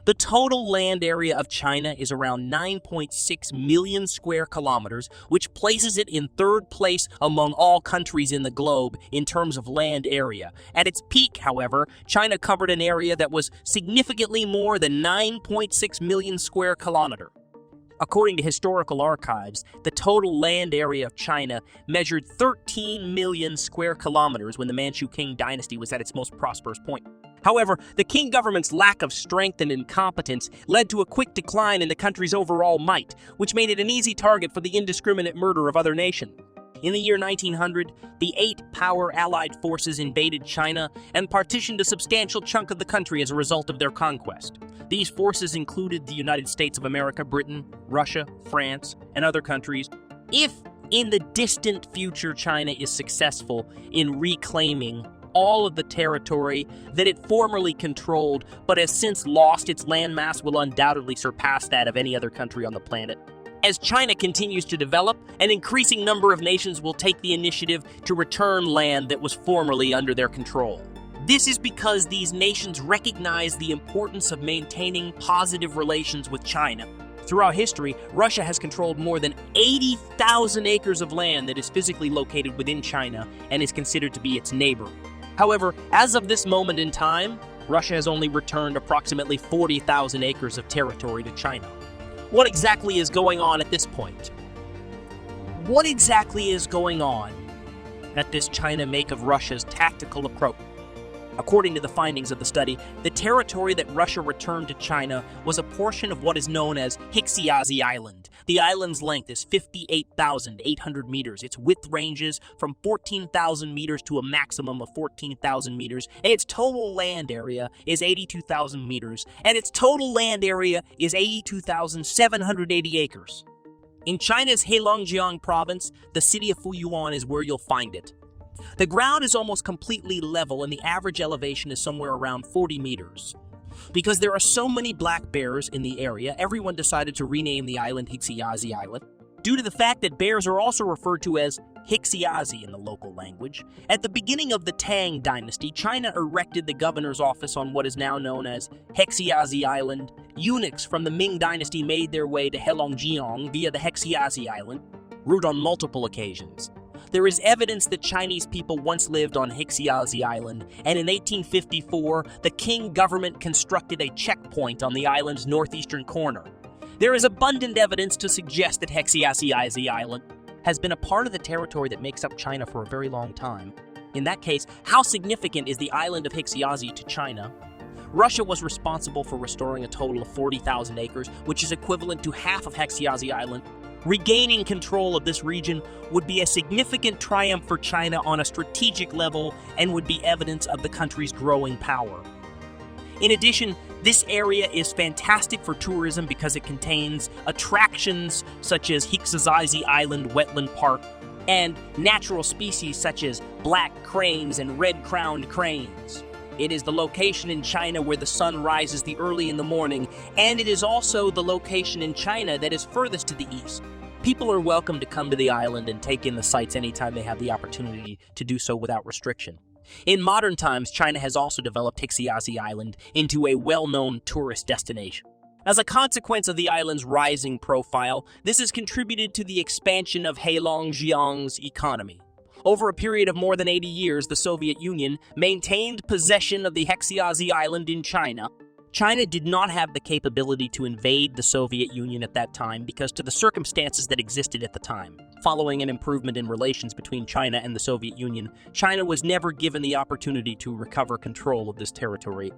The total land area of China is around 9.6 million square kilometers, which places it in third place among all countries in the globe in terms of land area. At its peak, however, China covered an area that was significantly more than 9.6 million square kilometers. According to historical archives, the total land area of China measured 13 million square kilometers when the Manchu Qing Dynasty was at its most prosperous point. However, the Qing government's lack of strength and incompetence led to a quick decline in the country's overall might, which made it an easy target for the indiscriminate murder of other nations. In the year 1900, the 8-power Allied forces invaded China and partitioned a substantial chunk of the country as a result of their conquest. These forces included the United States of America, Britain, Russia, France, and other countries. If, in the distant future, China is successful in reclaiming all of the territory that it formerly controlled but has since lost, its landmass will undoubtedly surpass that of any other country on the planet. As China continues to develop, an increasing number of nations will take the initiative to return land that was formerly under their control. This is because these nations recognize the importance of maintaining positive relations with China. Throughout history, Russia has controlled more than 80,000 acres of land that is physically located within China and is considered to be its neighbor. However, as of this moment in time, Russia has only returned approximately 40,000 acres of territory to China. What exactly is going on at this point? What exactly is going on at this China make of Russia's tactical approach? According to the findings of the study, the territory that Russia returned to China was a portion of what is known as Hexiazi Island. The island's length is 58,800 meters. Its width ranges from 14,000 meters to a maximum of 14,000 meters. And its total land area is 82,000 meters. And its total land area is 82,780 acres. In China's Heilongjiang province, the city of Fuyuan is where you'll find it. The ground is almost completely level and the average elevation is somewhere around 40 meters. Because there are so many black bears in the area, everyone decided to rename the island Hexiazi Island, due to the fact that bears are also referred to as Hexiazi in the local language. At the beginning of the Tang Dynasty, China erected the governor's office on what is now known as Hexiazi Island. Eunuchs from the Ming Dynasty made their way to Heilongjiang via the Hexiazi Island route on multiple occasions. There is evidence that Chinese people once lived on Hexiazi Island, and in 1854, the Qing government constructed a checkpoint on the island's northeastern corner. There is abundant evidence to suggest that Hexiazi Island has been a part of the territory that makes up China for a very long time. In that case, how significant is the island of Hexiazi to China? Russia was responsible for restoring a total of 40,000 acres, which is equivalent to half of Hexiazi Island. Regaining control of this region would be a significant triumph for China on a strategic level and would be evidence of the country's growing power. In addition, this area is fantastic for tourism because it contains attractions such as Hexiazi Island Wetland Park and natural species such as black cranes and red-crowned cranes. It is the location in China where the sun rises early in the morning, and it is also the location in China that is furthest to the east. People are welcome to come to the island and take in the sights anytime they have the opportunity to do so without restriction. In modern times, China has also developed Hexiazi Island into a well-known tourist destination. As a consequence of the island's rising profile, this has contributed to the expansion of Heilongjiang's economy. Over a period of more than 80 years, the Soviet Union maintained possession of the Hexiazi Island in China. China did not have the capability to invade the Soviet Union at that time because of the circumstances that existed at the time. Following an improvement in relations between China and the Soviet Union, China was never given the opportunity to recover control of this territory.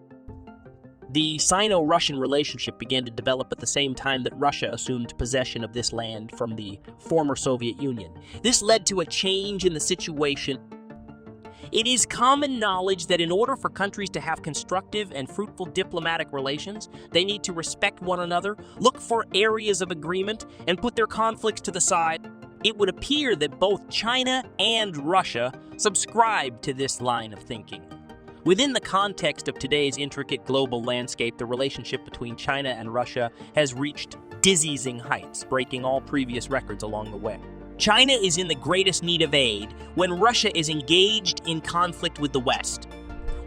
The Sino-Russian relationship began to develop at the same time that Russia assumed possession of this land from the former Soviet Union. This led to a change in the situation. It is common knowledge that in order for countries to have constructive and fruitful diplomatic relations, they need to respect one another, look for areas of agreement, and put their conflicts to the side. It would appear that both China and Russia subscribe to this line of thinking. Within the context of today's intricate global landscape, the relationship between China and Russia has reached dizzying heights, breaking all previous records along the way. China is in the greatest need of aid when Russia is engaged in conflict with the West.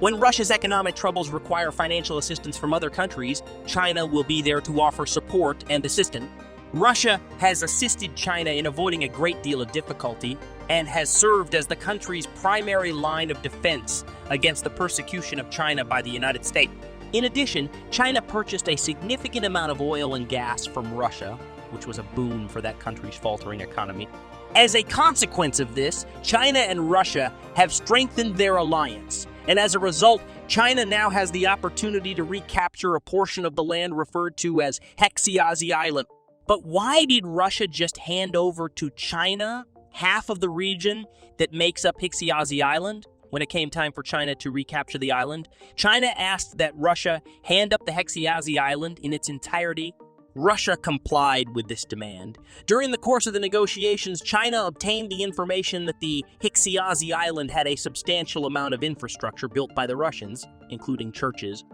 When Russia's economic troubles require financial assistance from other countries, China will be there to offer support and assistance. Russia has assisted China in avoiding a great deal of difficulty and has served as the country's primary line of defense against the persecution of China by the United States. In addition, China purchased a significant amount of oil and gas from Russia, which was a boon for that country's faltering economy. As a consequence of this, China and Russia have strengthened their alliance, and as a result, China now has the opportunity to recapture a portion of the land referred to as Hexiazi Island. But why did Russia just hand over to China half of the region that makes up Hexiazi Island? When it came time for China to recapture the island, China asked that Russia hand up the Hexiazi Island in its entirety. Russia complied with this demand. During the course of the negotiations, China obtained the information that the Hexiazi Island had a substantial amount of infrastructure built by the Russians, including churches.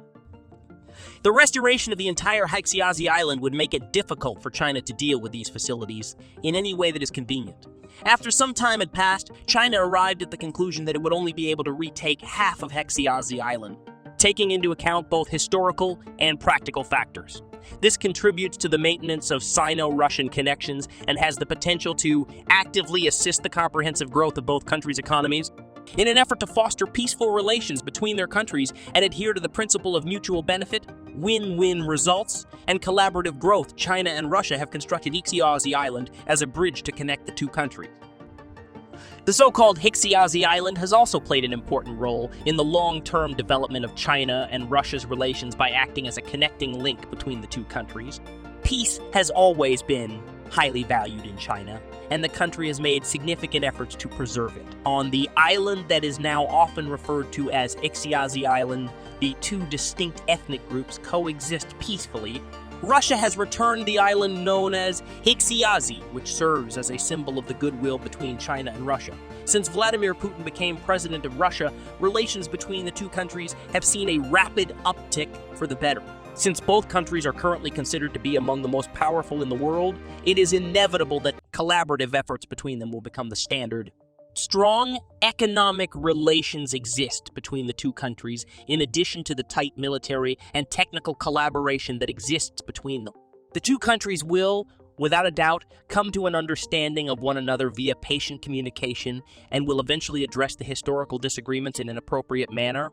The restoration of the entire Hexiazi Island would make it difficult for China to deal with these facilities in any way that is convenient. After some time had passed, China arrived at the conclusion that it would only be able to retake half of Hexiazi Island, taking into account both historical and practical factors. This contributes to the maintenance of Sino-Russian connections and has the potential to actively assist the comprehensive growth of both countries' economies. In an effort to foster peaceful relations between their countries and adhere to the principle of mutual benefit, win-win results, and collaborative growth, China and Russia have constructed Hexiazi Island as a bridge to connect the two countries. The so-called Hexiazi Island has also played an important role in the long-term development of China and Russia's relations by acting as a connecting link between the two countries. Peace has always been highly valued in China, and the country has made significant efforts to preserve it. On the island that is now often referred to as Hexiazi Island, the two distinct ethnic groups coexist peacefully. Russia has returned the island known as Hexiazi, which serves as a symbol of the goodwill between China and Russia. Since Vladimir Putin became president of Russia, relations between the two countries have seen a rapid uptick for the better. Since both countries are currently considered to be among the most powerful in the world, it is inevitable that collaborative efforts between them will become the standard. Strong economic relations exist between the two countries, in addition to the tight military and technical collaboration that exists between them. The two countries will, without a doubt, come to an understanding of one another via patient communication and will eventually address the historical disagreements in an appropriate manner.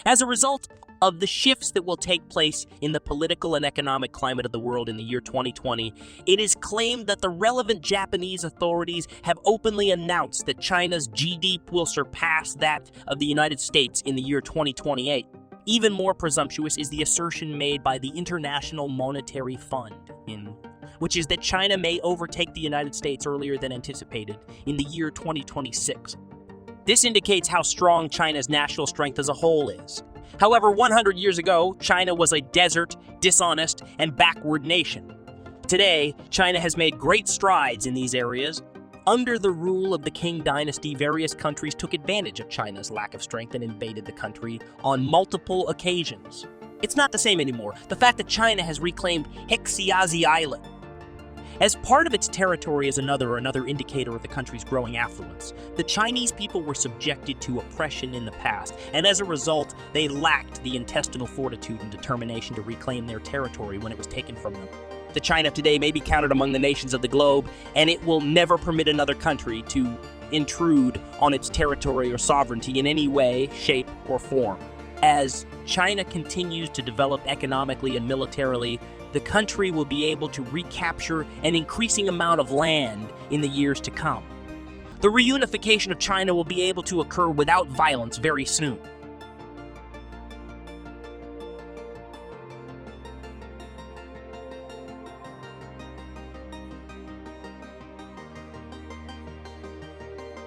As a result of the shifts that will take place in the political and economic climate of the world in the year 2020, it is claimed that the relevant Japanese authorities have openly announced that China's GDP will surpass that of the United States in the year 2028. Even more presumptuous is the assertion made by the International Monetary Fund, which is that China may overtake the United States earlier than anticipated in the year 2026. This indicates how strong China's national strength as a whole is. However, 100 years ago, China was a desert, dishonest, and backward nation. Today, China has made great strides in these areas. Under the rule of the Qing Dynasty, various countries took advantage of China's lack of strength and invaded the country on multiple occasions. It's not the same anymore. The fact that China has reclaimed Hexiazi Island as part of its territory is another indicator of the country's growing affluence. The Chinese people were subjected to oppression in the past, and as a result, they lacked the intestinal fortitude and determination to reclaim their territory when it was taken from them. The China of today may be counted among the nations of the globe, and it will never permit another country to intrude on its territory or sovereignty in any way, shape, or form. As China continues to develop economically and militarily, the country will be able to recapture an increasing amount of land in the years to come. The reunification of China will be able to occur without violence very soon.